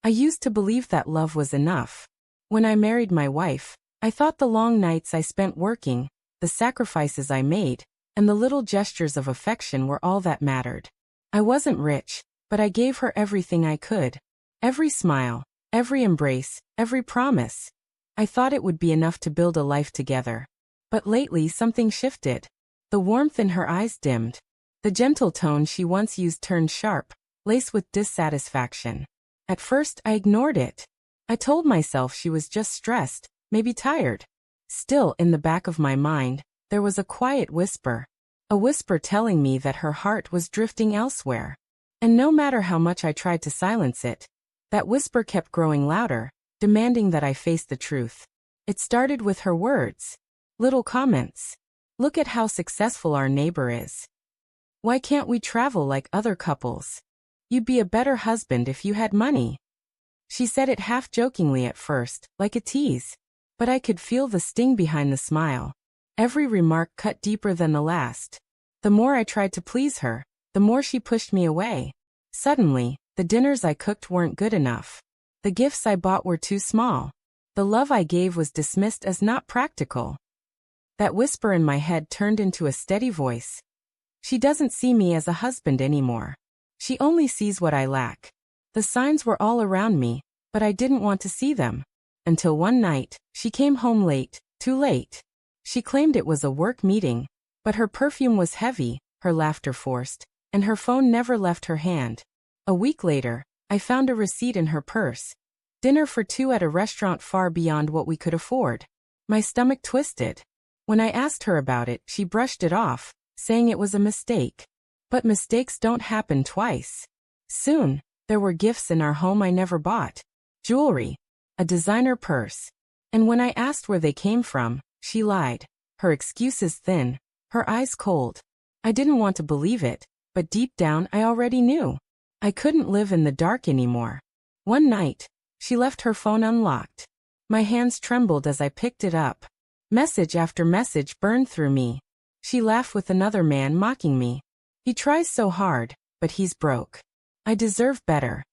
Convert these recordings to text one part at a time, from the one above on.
I used to believe that love was enough. When I married my wife, I thought the long nights I spent working, the sacrifices I made, and the little gestures of affection were all that mattered. I wasn't rich, but I gave her everything I could. Every smile, every embrace, every promise. I thought it would be enough to build a life together. But lately something shifted. The warmth in her eyes dimmed. The gentle tone she once used turned sharp, laced with dissatisfaction. At first, I ignored it. I told myself she was just stressed, maybe tired. Still, in the back of my mind, there was a quiet whisper. A whisper telling me that her heart was drifting elsewhere. And no matter how much I tried to silence it, that whisper kept growing louder, demanding that I face the truth. It started with her words. Little comments. Look at how successful our neighbor is. Why can't we travel like other couples? You'd be a better husband if you had money. She said it half jokingly at first, like a tease. But I could feel the sting behind the smile. Every remark cut deeper than the last. The more I tried to please her, the more she pushed me away. Suddenly, the dinners I cooked weren't good enough. The gifts I bought were too small. The love I gave was dismissed as not practical. That whisper in my head turned into a steady voice. She doesn't see me as a husband anymore. She only sees what I lack. The signs were all around me, but I didn't want to see them. Until one night, she came home late, too late. She claimed it was a work meeting, but her perfume was heavy, her laughter forced, and her phone never left her hand. A week later, I found a receipt in her purse. Dinner for two at a restaurant far beyond what we could afford. My stomach twisted. When I asked her about it, she brushed it off, saying it was a mistake. But mistakes don't happen twice. Soon, there were gifts in our home I never bought. Jewelry. A designer purse. And when I asked where they came from, she lied. Her excuses thin, her eyes cold. I didn't want to believe it, but deep down I already knew. I couldn't live in the dark anymore. One night, she left her phone unlocked. My hands trembled as I picked it up. Message after message burned through me. She laughed with another man mocking me. He tries so hard, but he's broke. I deserve better.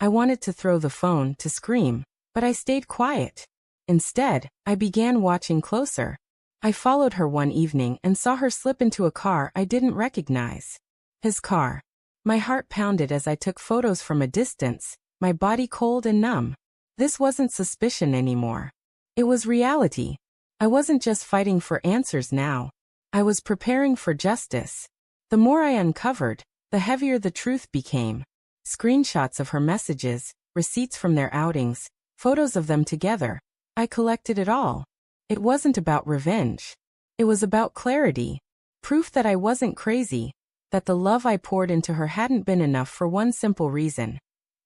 I wanted to throw the phone, to scream, but I stayed quiet. Instead, I began watching closer. I followed her one evening and saw her slip into a car I didn't recognize. His car. My heart pounded as I took photos from a distance, my body cold and numb. This wasn't suspicion anymore. It was reality. I wasn't just fighting for answers now. I was preparing for justice. The more I uncovered, the heavier the truth became. Screenshots of her messages, receipts from their outings, photos of them together. I collected it all. It wasn't about revenge. It was about clarity. Proof that I wasn't crazy. That the love I poured into her hadn't been enough for one simple reason.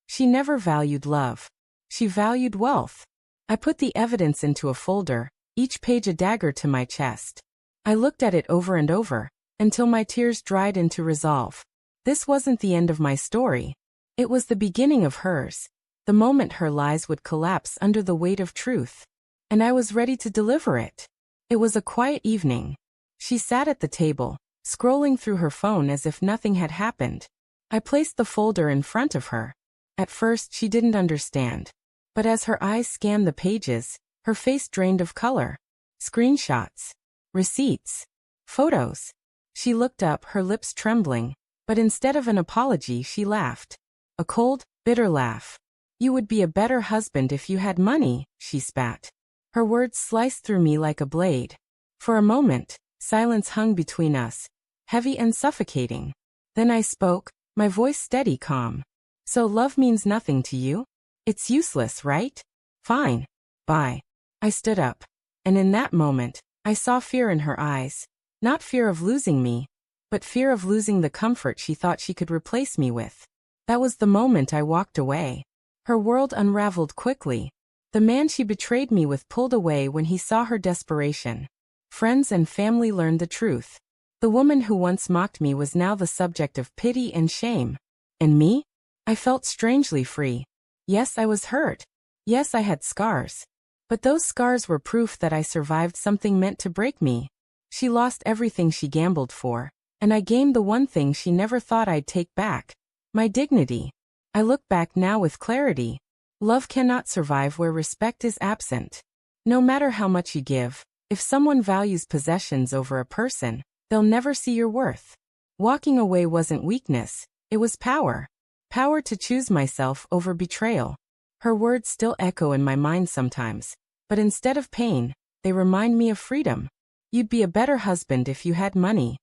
She never valued love. She valued wealth. I put the evidence into a folder, each page a dagger to my chest. I looked at it over and over, until my tears dried into resolve. This wasn't the end of my story. It was the beginning of hers. The moment her lies would collapse under the weight of truth. And I was ready to deliver it. It was a quiet evening. She sat at the table, scrolling through her phone as if nothing had happened. I placed the folder in front of her. At first, she didn't understand. But as her eyes scanned the pages, her face drained of color. Screenshots. Receipts. Photos. She looked up, her lips trembling. But instead of an apology, she laughed. A cold, bitter laugh. You would be a better husband if you had money, she spat. Her words sliced through me like a blade. For a moment, silence hung between us, heavy and suffocating. Then I spoke, my voice steady, calm. So love means nothing to you? It's useless, right? Fine. Bye. I stood up. And in that moment, I saw fear in her eyes. Not fear of losing me, but fear of losing the comfort she thought she could replace me with. That was the moment I walked away. Her world unraveled quickly. The man she betrayed me with pulled away when he saw her desperation. Friends and family learned the truth. The woman who once mocked me was now the subject of pity and shame. And me? I felt strangely free. Yes, I was hurt. Yes, I had scars. But those scars were proof that I survived something meant to break me. She lost everything she gambled for, and I gained the one thing she never thought I'd take back. My dignity. I look back now with clarity. Love cannot survive where respect is absent. No matter how much you give, if someone values possessions over a person, they'll never see your worth. Walking away wasn't weakness, it was power. Power to choose myself over betrayal. Her words still echo in my mind sometimes, but instead of pain, they remind me of freedom. You'd be a better husband if you had money.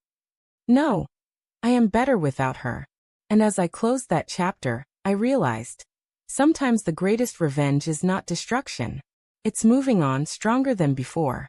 No, I am better without her. And as I closed that chapter, I realized, sometimes the greatest revenge is not destruction. It's moving on stronger than before.